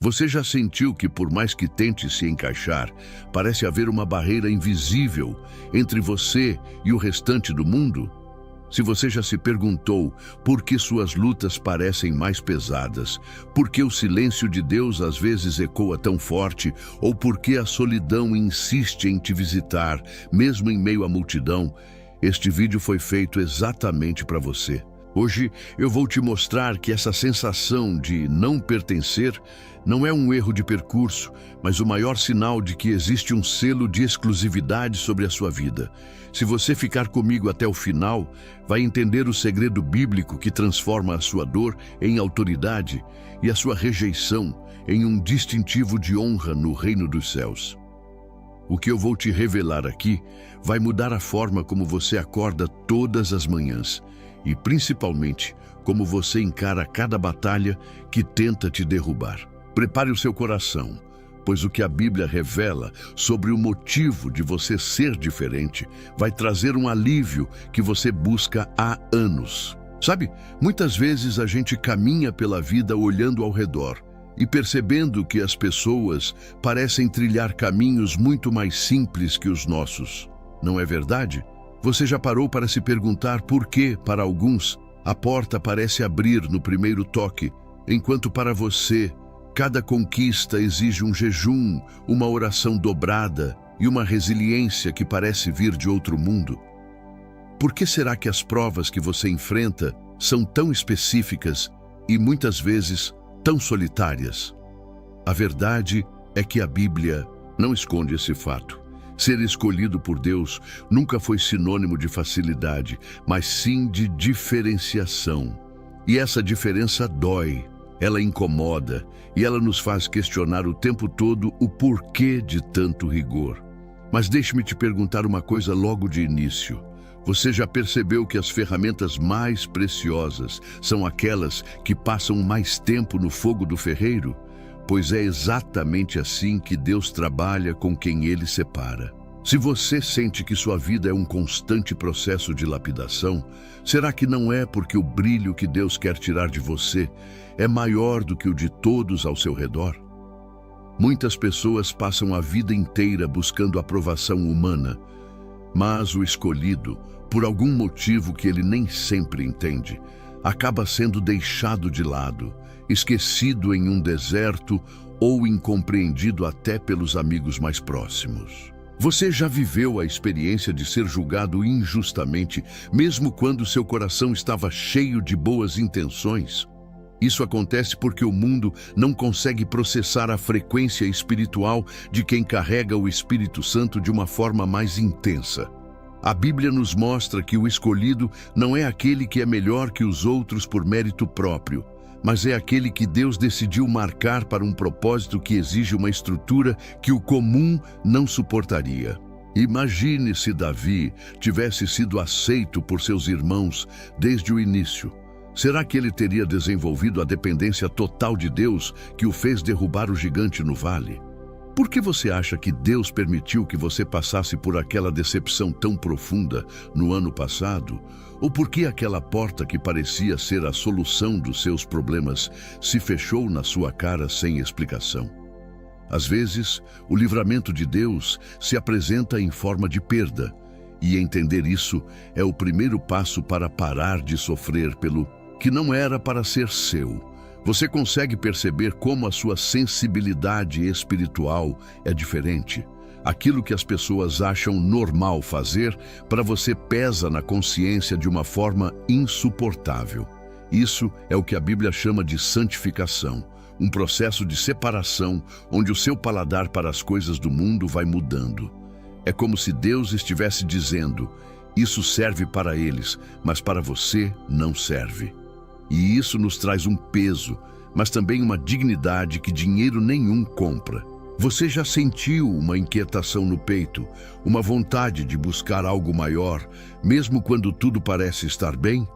Você já sentiu que, por mais que tente se encaixar, parece haver uma barreira invisível entre você e o restante do mundo? Se você já se perguntou por que suas lutas parecem mais pesadas, por que o silêncio de Deus às vezes ecoa tão forte, ou por que a solidão insiste em te visitar, mesmo em meio à multidão, este vídeo foi feito exatamente para você. Hoje eu vou te mostrar que essa sensação de não pertencer não é um erro de percurso, mas o maior sinal de que existe um selo de exclusividade sobre a sua vida. Se você ficar comigo até o final, vai entender o segredo bíblico que transforma a sua dor em autoridade e a sua rejeição em um distintivo de honra no reino dos céus. O que eu vou te revelar aqui vai mudar a forma como você acorda todas as manhãs e, principalmente, como você encara cada batalha que tenta te derrubar. Prepare o seu coração, pois o que a Bíblia revela sobre o motivo de você ser diferente vai trazer um alívio que você busca há anos. Sabe, muitas vezes a gente caminha pela vida olhando ao redor e percebendo que as pessoas parecem trilhar caminhos muito mais simples que os nossos. Não é verdade? Você já parou para se perguntar por que, para alguns, a porta parece abrir no primeiro toque, enquanto para você, cada conquista exige um jejum, uma oração dobrada e uma resiliência que parece vir de outro mundo? Por que será que as provas que você enfrenta são tão específicas e, muitas vezes, tão solitárias? A verdade é que a Bíblia não esconde esse fato. Ser escolhido por Deus nunca foi sinônimo de facilidade, mas sim de diferenciação. E essa diferença dói, ela incomoda e ela nos faz questionar o tempo todo o porquê de tanto rigor. Mas deixe-me te perguntar uma coisa logo de início. Você já percebeu que as ferramentas mais preciosas são aquelas que passam mais tempo no fogo do ferreiro? Pois é exatamente assim que Deus trabalha com quem Ele separa. Se você sente que sua vida é um constante processo de lapidação, será que não é porque o brilho que Deus quer tirar de você é maior do que o de todos ao seu redor? Muitas pessoas passam a vida inteira buscando aprovação humana, mas o escolhido, por algum motivo que ele nem sempre entende, acaba sendo deixado de lado, esquecido em um deserto ou incompreendido até pelos amigos mais próximos. Você já viveu a experiência de ser julgado injustamente, mesmo quando seu coração estava cheio de boas intenções? Isso acontece porque o mundo não consegue processar a frequência espiritual de quem carrega o Espírito Santo de uma forma mais intensa. A Bíblia nos mostra que o escolhido não é aquele que é melhor que os outros por mérito próprio, mas é aquele que Deus decidiu marcar para um propósito que exige uma estrutura que o comum não suportaria. Imagine se Davi tivesse sido aceito por seus irmãos desde o início. Será que ele teria desenvolvido a dependência total de Deus que o fez derrubar o gigante no vale? Por que você acha que Deus permitiu que você passasse por aquela decepção tão profunda no ano passado? Ou por que aquela porta que parecia ser a solução dos seus problemas se fechou na sua cara sem explicação? Às vezes, o livramento de Deus se apresenta em forma de perda, e entender isso é o primeiro passo para parar de sofrer pelo que não era para ser seu. Você consegue perceber como a sua sensibilidade espiritual é diferente? Aquilo que as pessoas acham normal fazer, para você pesa na consciência de uma forma insuportável. Isso é o que a Bíblia chama de santificação, um processo de separação onde o seu paladar para as coisas do mundo vai mudando. É como se Deus estivesse dizendo: isso serve para eles, mas para você não serve. E isso nos traz um peso, mas também uma dignidade que dinheiro nenhum compra. Você já sentiu uma inquietação no peito, uma vontade de buscar algo maior, mesmo quando tudo parece estar bem?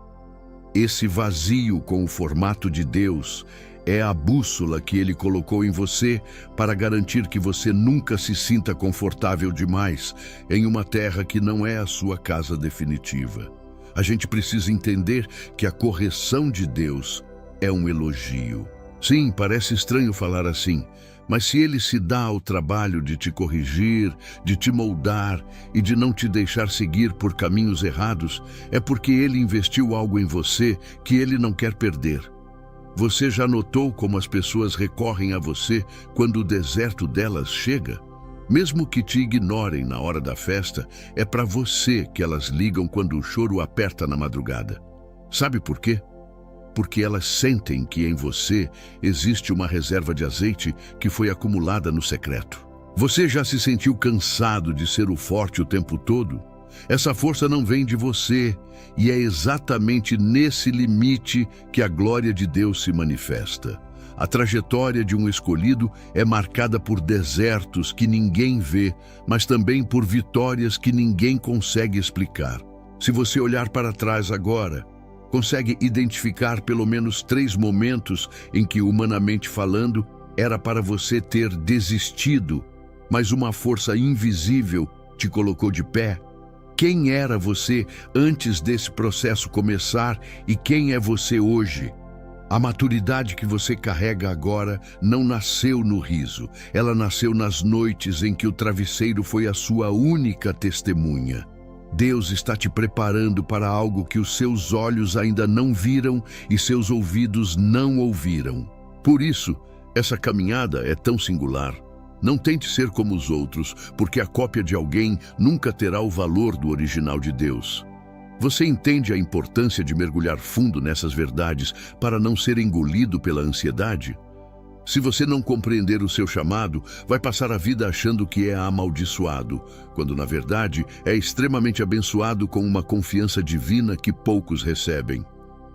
Esse vazio com o formato de Deus é a bússola que Ele colocou em você para garantir que você nunca se sinta confortável demais em uma terra que não é a sua casa definitiva. A gente precisa entender que a correção de Deus é um elogio. Sim, parece estranho falar assim, mas se ele se dá ao trabalho de te corrigir, de te moldar e de não te deixar seguir por caminhos errados, é porque ele investiu algo em você que ele não quer perder. Você já notou como as pessoas recorrem a você quando o deserto delas chega? Mesmo que te ignorem na hora da festa, é para você que elas ligam quando o choro aperta na madrugada. Sabe por quê? Porque elas sentem que em você existe uma reserva de azeite que foi acumulada no secreto. Você já se sentiu cansado de ser o forte o tempo todo? Essa força não vem de você, e é exatamente nesse limite que a glória de Deus se manifesta. A trajetória de um escolhido é marcada por desertos que ninguém vê, mas também por vitórias que ninguém consegue explicar. Se você olhar para trás agora, consegue identificar pelo menos 3 momentos em que, humanamente falando, era para você ter desistido, mas uma força invisível te colocou de pé? Quem era você antes desse processo começar e quem é você hoje? A maturidade que você carrega agora não nasceu no riso, ela nasceu nas noites em que o travesseiro foi a sua única testemunha. Deus está te preparando para algo que os seus olhos ainda não viram e seus ouvidos não ouviram. Por isso, essa caminhada é tão singular. Não tente ser como os outros, porque a cópia de alguém nunca terá o valor do original de Deus. Você entende a importância de mergulhar fundo nessas verdades para não ser engolido pela ansiedade? Se você não compreender o seu chamado, vai passar a vida achando que é amaldiçoado, quando na verdade é extremamente abençoado com uma confiança divina que poucos recebem.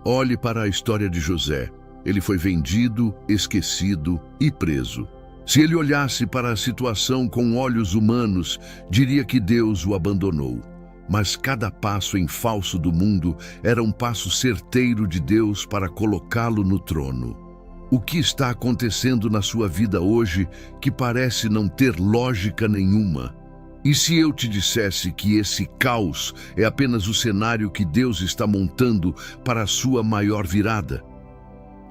Olhe para a história de José. Ele foi vendido, esquecido e preso. Se ele olhasse para a situação com olhos humanos, diria que Deus o abandonou. Mas cada passo em falso do mundo era um passo certeiro de Deus para colocá-lo no trono. O que está acontecendo na sua vida hoje que parece não ter lógica nenhuma? E se eu te dissesse que esse caos é apenas o cenário que Deus está montando para a sua maior virada?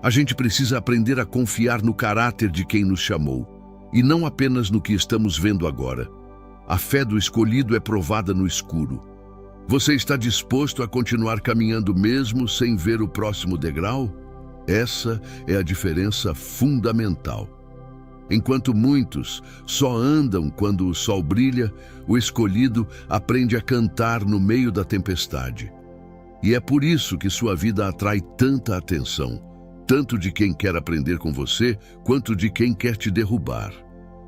A gente precisa aprender a confiar no caráter de quem nos chamou, e não apenas no que estamos vendo agora. A fé do escolhido é provada no escuro. Você está disposto a continuar caminhando mesmo sem ver o próximo degrau? Essa é a diferença fundamental. Enquanto muitos só andam quando o sol brilha, o escolhido aprende a cantar no meio da tempestade. E é por isso que sua vida atrai tanta atenção, tanto de quem quer aprender com você, quanto de quem quer te derrubar.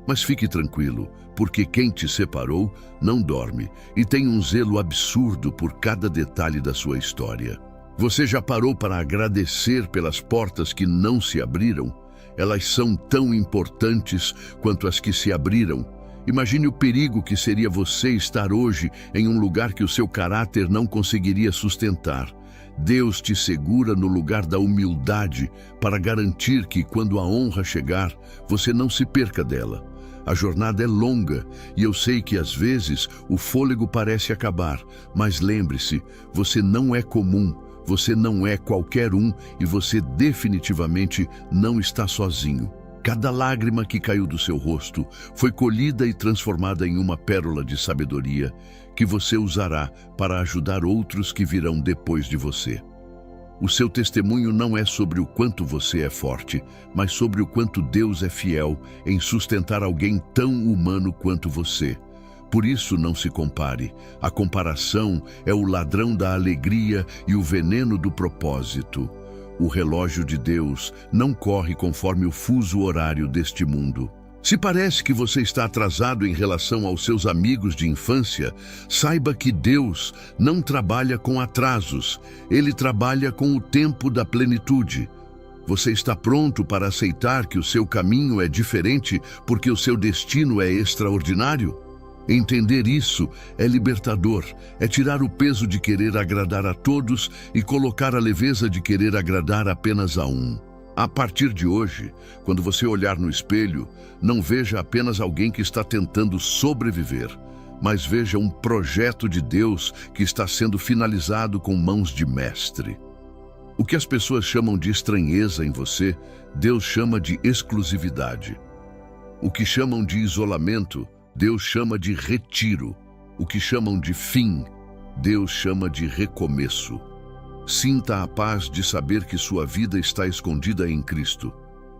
Mas fique tranquilo, porque quem te separou não dorme e tem um zelo absurdo por cada detalhe da sua história. Você já parou para agradecer pelas portas que não se abriram? Elas são tão importantes quanto as que se abriram. Imagine o perigo que seria você estar hoje em um lugar que o seu caráter não conseguiria sustentar. Deus te segura no lugar da humildade para garantir que, quando a honra chegar, você não se perca dela. A jornada é longa e eu sei que às vezes o fôlego parece acabar, mas lembre-se, você não é comum, você não é qualquer um e você definitivamente não está sozinho. Cada lágrima que caiu do seu rosto foi colhida e transformada em uma pérola de sabedoria que você usará para ajudar outros que virão depois de você. O seu testemunho não é sobre o quanto você é forte, mas sobre o quanto Deus é fiel em sustentar alguém tão humano quanto você. Por isso, não se compare. A comparação é o ladrão da alegria e o veneno do propósito. O relógio de Deus não corre conforme o fuso horário deste mundo. Se parece que você está atrasado em relação aos seus amigos de infância, saiba que Deus não trabalha com atrasos, Ele trabalha com o tempo da plenitude. Você está pronto para aceitar que o seu caminho é diferente porque o seu destino é extraordinário? Entender isso é libertador, é tirar o peso de querer agradar a todos e colocar a leveza de querer agradar apenas a um. A partir de hoje, quando você olhar no espelho, não veja apenas alguém que está tentando sobreviver, mas veja um projeto de Deus que está sendo finalizado com mãos de mestre. O que as pessoas chamam de estranheza em você, Deus chama de exclusividade. O que chamam de isolamento, Deus chama de retiro. O que chamam de fim, Deus chama de recomeço. Sinta a paz de saber que sua vida está escondida em Cristo.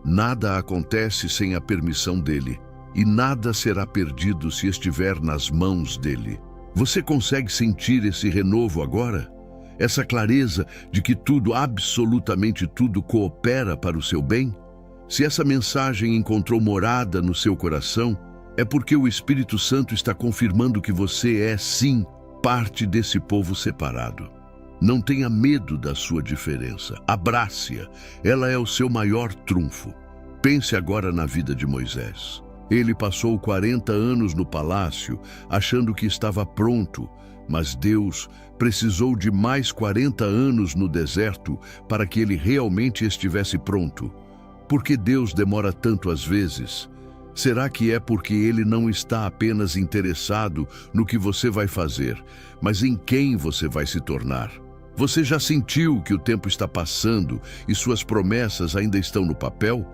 Nada acontece sem a permissão dele, e nada será perdido se estiver nas mãos dele. Você consegue sentir esse renovo agora? Essa clareza de que tudo, absolutamente tudo, coopera para o seu bem? Se essa mensagem encontrou morada no seu coração, é porque o Espírito Santo está confirmando que você é, sim, parte desse povo separado. Não tenha medo da sua diferença. Abrace-a. Ela é o seu maior trunfo. Pense agora na vida de Moisés. Ele passou 40 anos no palácio, achando que estava pronto, mas Deus precisou de mais 40 anos no deserto para que ele realmente estivesse pronto. Por que Deus demora tanto às vezes? Será que é porque ele não está apenas interessado no que você vai fazer, mas em quem você vai se tornar? Você já sentiu que o tempo está passando e suas promessas ainda estão no papel?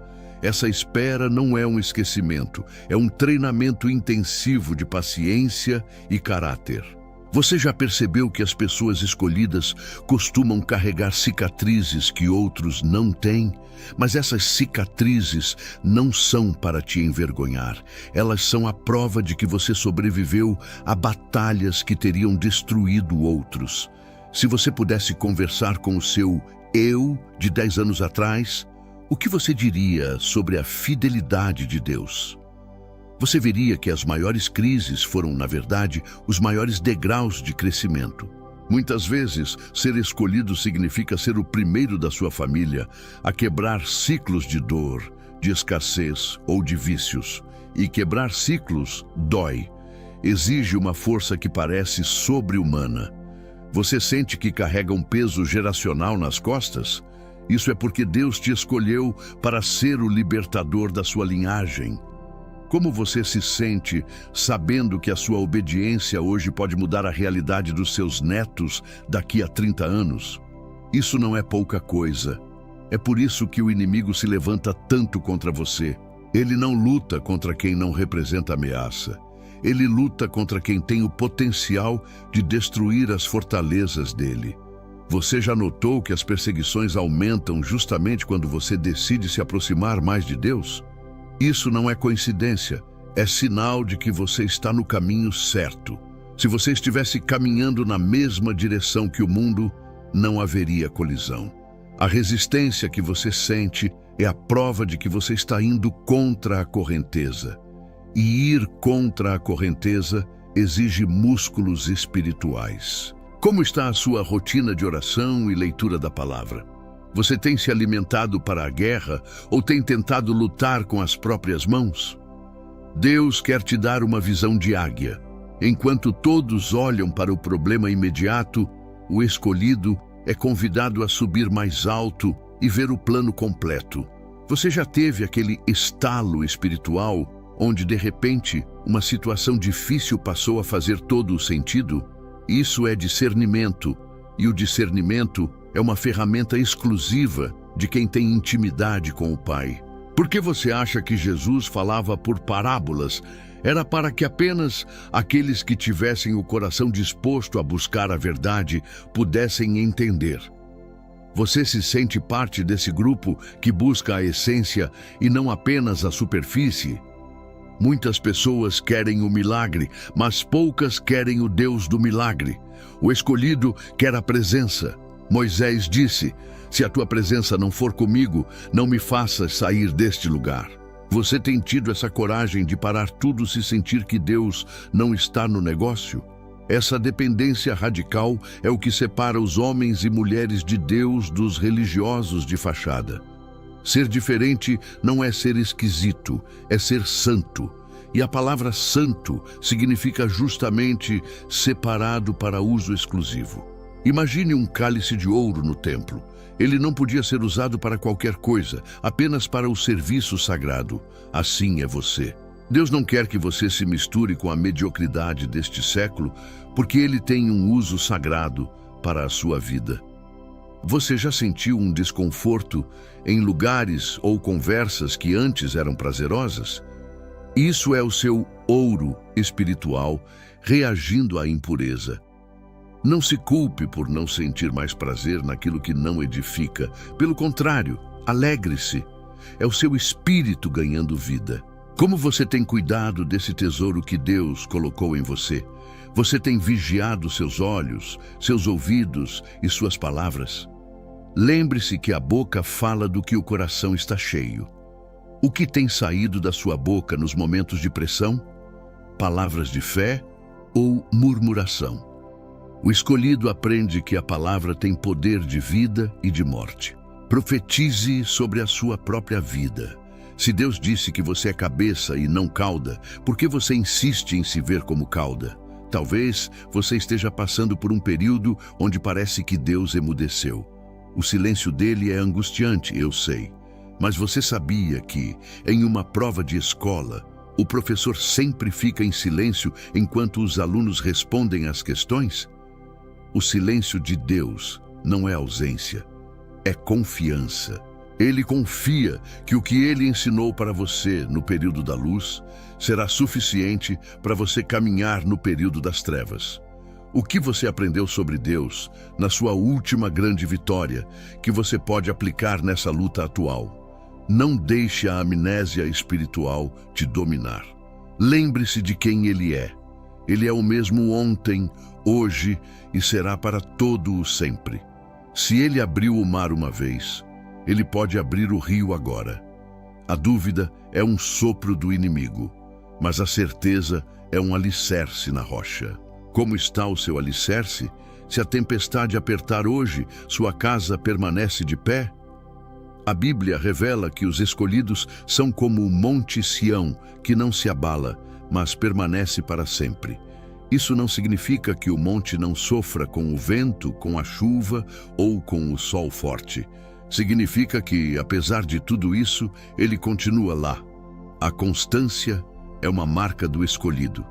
Essa espera não é um esquecimento, é um treinamento intensivo de paciência e caráter. Você já percebeu que as pessoas escolhidas costumam carregar cicatrizes que outros não têm? Mas essas cicatrizes não são para te envergonhar. Elas são a prova de que você sobreviveu a batalhas que teriam destruído outros. Se você pudesse conversar com o seu eu de 10 anos atrás, o que você diria sobre a fidelidade de Deus? Você veria que as maiores crises foram, na verdade, os maiores degraus de crescimento. Muitas vezes, ser escolhido significa ser o primeiro da sua família a quebrar ciclos de dor, de escassez ou de vícios. E quebrar ciclos dói. Exige uma força que parece sobre-humana. Você sente que carrega um peso geracional nas costas? Isso é porque Deus te escolheu para ser o libertador da sua linhagem. Como você se sente sabendo que a sua obediência hoje pode mudar a realidade dos seus netos daqui a 30 anos? Isso não é pouca coisa. É por isso que o inimigo se levanta tanto contra você. Ele não luta contra quem não representa ameaça. Ele luta contra quem tem o potencial de destruir as fortalezas dele. Você já notou que as perseguições aumentam justamente quando você decide se aproximar mais de Deus? Isso não é coincidência, é sinal de que você está no caminho certo. Se você estivesse caminhando na mesma direção que o mundo, não haveria colisão. A resistência que você sente é a prova de que você está indo contra a correnteza. E ir contra a correnteza exige músculos espirituais. Como está a sua rotina de oração e leitura da palavra? Você tem se alimentado para a guerra ou tem tentado lutar com as próprias mãos? Deus quer te dar uma visão de águia. Enquanto todos olham para o problema imediato, o escolhido é convidado a subir mais alto e ver o plano completo. Você já teve aquele estalo espiritual onde, de repente, uma situação difícil passou a fazer todo o sentido? Isso é discernimento, e o discernimento é uma ferramenta exclusiva de quem tem intimidade com o Pai. Por que você acha que Jesus falava por parábolas? Era para que apenas aqueles que tivessem o coração disposto a buscar a verdade pudessem entender. Você se sente parte desse grupo que busca a essência e não apenas a superfície? Muitas pessoas querem o milagre, mas poucas querem o Deus do milagre. O escolhido quer a presença. Moisés disse: se a tua presença não for comigo, não me faças sair deste lugar. Você tem tido essa coragem de parar tudo se sentir que Deus não está no negócio? Essa dependência radical é o que separa os homens e mulheres de Deus dos religiosos de fachada. Ser diferente não é ser esquisito, é ser santo. E a palavra santo significa justamente separado para uso exclusivo. Imagine um cálice de ouro no templo. Ele não podia ser usado para qualquer coisa, apenas para o serviço sagrado. Assim é você. Deus não quer que você se misture com a mediocridade deste século, porque Ele tem um uso sagrado para a sua vida. Você já sentiu um desconforto em lugares ou conversas que antes eram prazerosas? Isso é o seu ouro espiritual reagindo à impureza. Não se culpe por não sentir mais prazer naquilo que não edifica. Pelo contrário, alegre-se. É o seu espírito ganhando vida. Como você tem cuidado desse tesouro que Deus colocou em você? Você tem vigiado seus olhos, seus ouvidos e suas palavras? Lembre-se que a boca fala do que o coração está cheio. O que tem saído da sua boca nos momentos de pressão? Palavras de fé ou murmuração? O escolhido aprende que a palavra tem poder de vida e de morte. Profetize sobre a sua própria vida. Se Deus disse que você é cabeça e não cauda, por que você insiste em se ver como cauda? Talvez você esteja passando por um período onde parece que Deus emudeceu. O silêncio dele é angustiante, eu sei. Mas você sabia que, em uma prova de escola, o professor sempre fica em silêncio enquanto os alunos respondem às questões? O silêncio de Deus não é ausência, é confiança. Ele confia que o que ele ensinou para você no período da luz será suficiente para você caminhar no período das trevas. O que você aprendeu sobre Deus na sua última grande vitória que você pode aplicar nessa luta atual? Não deixe a amnésia espiritual te dominar. Lembre-se de quem Ele é. Ele é o mesmo ontem, hoje e será para todo o sempre. Se Ele abriu o mar uma vez, Ele pode abrir o rio agora. A dúvida é um sopro do inimigo, mas a certeza é um alicerce na rocha. Como está o seu alicerce? Se a tempestade apertar hoje, sua casa permanece de pé? A Bíblia revela que os escolhidos são como o Monte Sião, que não se abala, mas permanece para sempre. Isso não significa que o monte não sofra com o vento, com a chuva ou com o sol forte. Significa que, apesar de tudo isso, ele continua lá. A constância é uma marca do escolhido.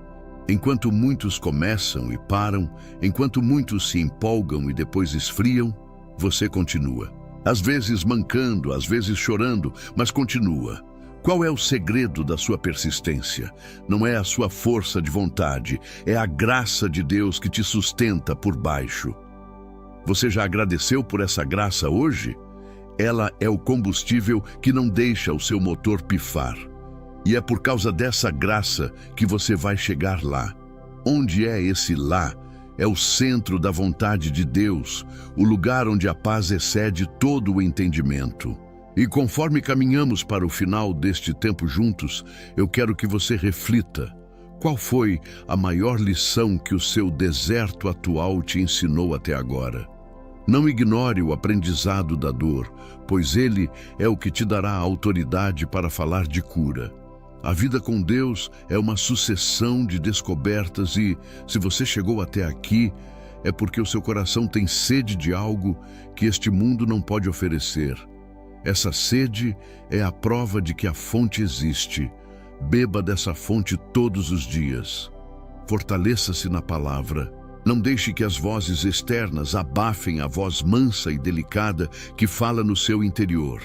Enquanto muitos começam e param, enquanto muitos se empolgam e depois esfriam, você continua. Às vezes mancando, às vezes chorando, mas continua. Qual é o segredo da sua persistência? Não é a sua força de vontade, é a graça de Deus que te sustenta por baixo. Você já agradeceu por essa graça hoje? Ela é o combustível que não deixa o seu motor pifar. E é por causa dessa graça que você vai chegar lá. Onde é esse lá? É o centro da vontade de Deus, o lugar onde a paz excede todo o entendimento. E conforme caminhamos para o final deste tempo juntos, eu quero que você reflita. Qual foi a maior lição que o seu deserto atual te ensinou até agora? Não ignore o aprendizado da dor, pois ele é o que te dará a autoridade para falar de cura. A vida com Deus é uma sucessão de descobertas e, se você chegou até aqui, é porque o seu coração tem sede de algo que este mundo não pode oferecer. Essa sede é a prova de que a fonte existe. Beba dessa fonte todos os dias. Fortaleça-se na palavra. Não deixe que as vozes externas abafem a voz mansa e delicada que fala no seu interior.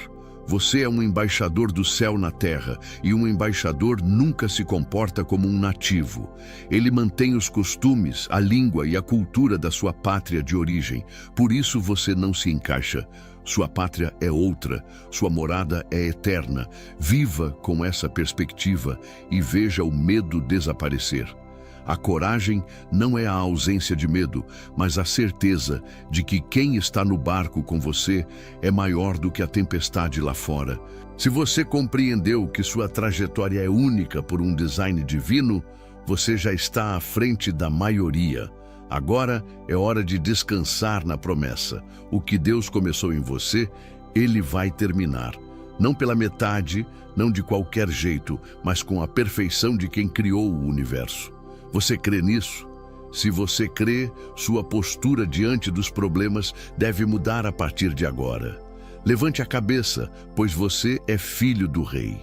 Você é um embaixador do céu na terra, e um embaixador nunca se comporta como um nativo. Ele mantém os costumes, a língua e a cultura da sua pátria de origem. Por isso você não se encaixa. Sua pátria é outra, sua morada é eterna. Viva com essa perspectiva e veja o medo desaparecer. A coragem não é a ausência de medo, mas a certeza de que quem está no barco com você é maior do que a tempestade lá fora. Se você compreendeu que sua trajetória é única por um design divino, você já está à frente da maioria. Agora é hora de descansar na promessa. O que Deus começou em você, Ele vai terminar. Não pela metade, não de qualquer jeito, mas com a perfeição de quem criou o universo. Você crê nisso? Se você crê, sua postura diante dos problemas deve mudar a partir de agora. Levante a cabeça, pois você é filho do rei.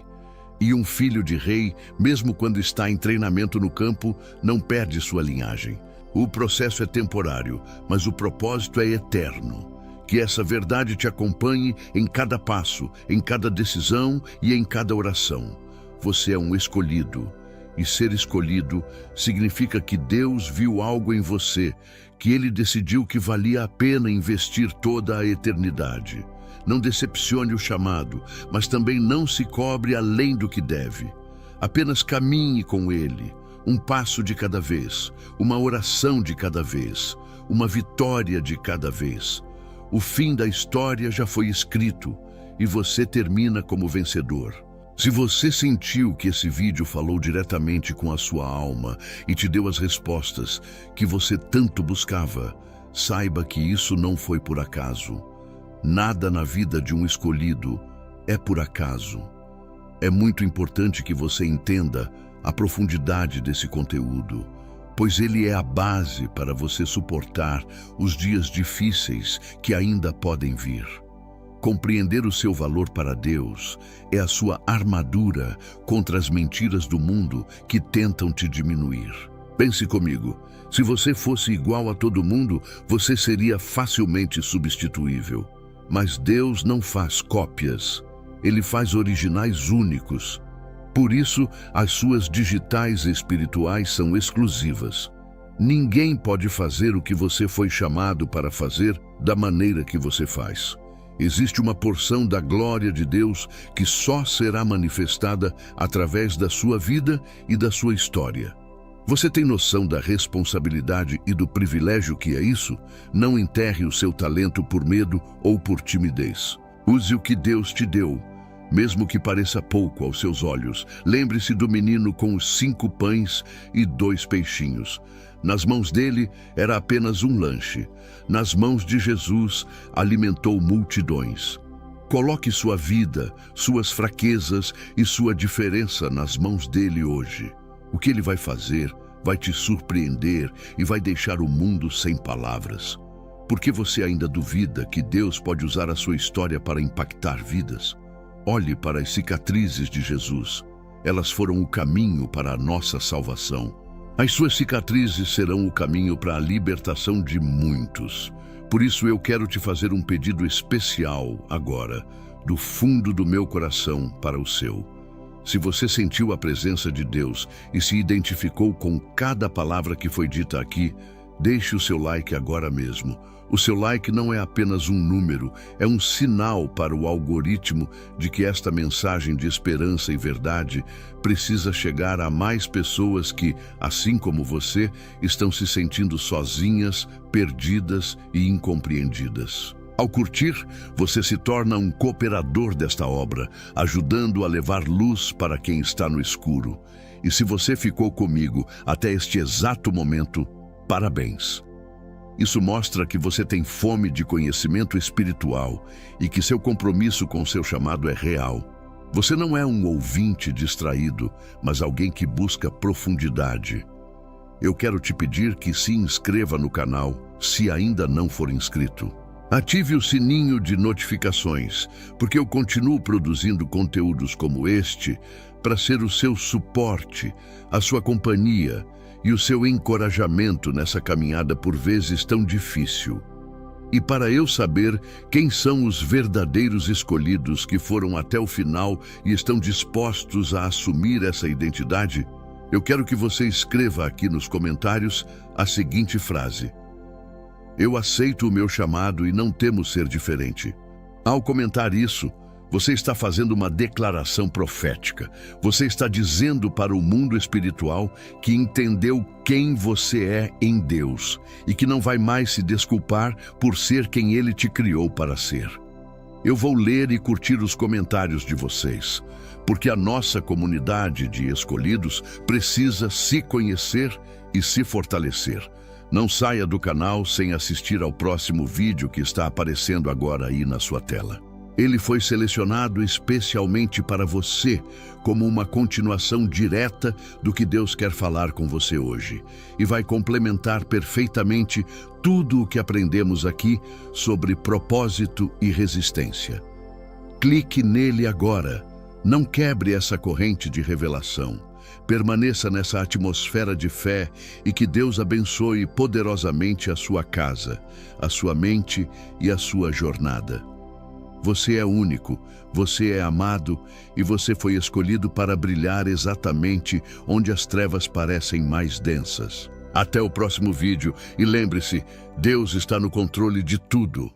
E um filho de rei, mesmo quando está em treinamento no campo, não perde sua linhagem. O processo é temporário, mas o propósito é eterno. Que essa verdade te acompanhe em cada passo, em cada decisão e em cada oração. Você é um escolhido. E ser escolhido significa que Deus viu algo em você, que Ele decidiu que valia a pena investir toda a eternidade. Não decepcione o chamado, mas também não se cobre além do que deve. Apenas caminhe com Ele, um passo de cada vez, uma oração de cada vez, uma vitória de cada vez. O fim da história já foi escrito e você termina como vencedor. Se você sentiu que esse vídeo falou diretamente com a sua alma e te deu as respostas que você tanto buscava, saiba que isso não foi por acaso. Nada na vida de um escolhido é por acaso. É muito importante que você entenda a profundidade desse conteúdo, pois ele é a base para você suportar os dias difíceis que ainda podem vir. Compreender o seu valor para Deus é a sua armadura contra as mentiras do mundo que tentam te diminuir. Pense comigo, se você fosse igual a todo mundo, você seria facilmente substituível. Mas Deus não faz cópias, Ele faz originais únicos. Por isso, as suas digitais espirituais são exclusivas. Ninguém pode fazer o que você foi chamado para fazer da maneira que você faz. Existe uma porção da glória de Deus que só será manifestada através da sua vida e da sua história. Você tem noção da responsabilidade e do privilégio que é isso? Não enterre o seu talento por medo ou por timidez. Use o que Deus te deu, mesmo que pareça pouco aos seus olhos. Lembre-se do menino com os 5 pães e 2 peixinhos. Nas mãos dele era apenas um lanche. Nas mãos de Jesus, alimentou multidões. Coloque sua vida, suas fraquezas e sua diferença nas mãos dele hoje. O que ele vai fazer vai te surpreender e vai deixar o mundo sem palavras. Por que você ainda duvida que Deus pode usar a sua história para impactar vidas? Olhe para as cicatrizes de Jesus. Elas foram o caminho para a nossa salvação. As suas cicatrizes serão o caminho para a libertação de muitos. Por isso eu quero te fazer um pedido especial agora, do fundo do meu coração para o seu. Se você sentiu a presença de Deus e se identificou com cada palavra que foi dita aqui, deixe o seu like agora mesmo. O seu like não é apenas um número, é um sinal para o algoritmo de que esta mensagem de esperança e verdade precisa chegar a mais pessoas que, assim como você, estão se sentindo sozinhas, perdidas e incompreendidas. Ao curtir, você se torna um cooperador desta obra, ajudando a levar luz para quem está no escuro. E se você ficou comigo até este exato momento, parabéns! Isso mostra que você tem fome de conhecimento espiritual e que seu compromisso com seu chamado é real. Você não é um ouvinte distraído, mas alguém que busca profundidade. Eu quero te pedir que se inscreva no canal, se ainda não for inscrito. Ative o sininho de notificações, porque eu continuo produzindo conteúdos como este para ser o seu suporte, a sua companhia e o seu encorajamento nessa caminhada por vezes tão difícil. E para eu saber quem são os verdadeiros escolhidos que foram até o final e estão dispostos a assumir essa identidade, eu quero que você escreva aqui nos comentários a seguinte frase: eu aceito o meu chamado e não temo ser diferente. Ao comentar isso, você está fazendo uma declaração profética. Você está dizendo para o mundo espiritual que entendeu quem você é em Deus e que não vai mais se desculpar por ser quem Ele te criou para ser. Eu vou ler e curtir os comentários de vocês, porque a nossa comunidade de escolhidos precisa se conhecer e se fortalecer. Não saia do canal sem assistir ao próximo vídeo que está aparecendo agora aí na sua tela. Ele foi selecionado especialmente para você, como uma continuação direta do que Deus quer falar com você hoje, e vai complementar perfeitamente tudo o que aprendemos aqui sobre propósito e resistência. Clique nele agora, Não quebre essa corrente de revelação. Permaneça nessa atmosfera de fé e que Deus abençoe poderosamente a sua casa, a sua mente e a sua jornada. Você é único, você é amado e você foi escolhido para brilhar exatamente onde as trevas parecem mais densas. Até o próximo vídeo e lembre-se, Deus está no controle de tudo.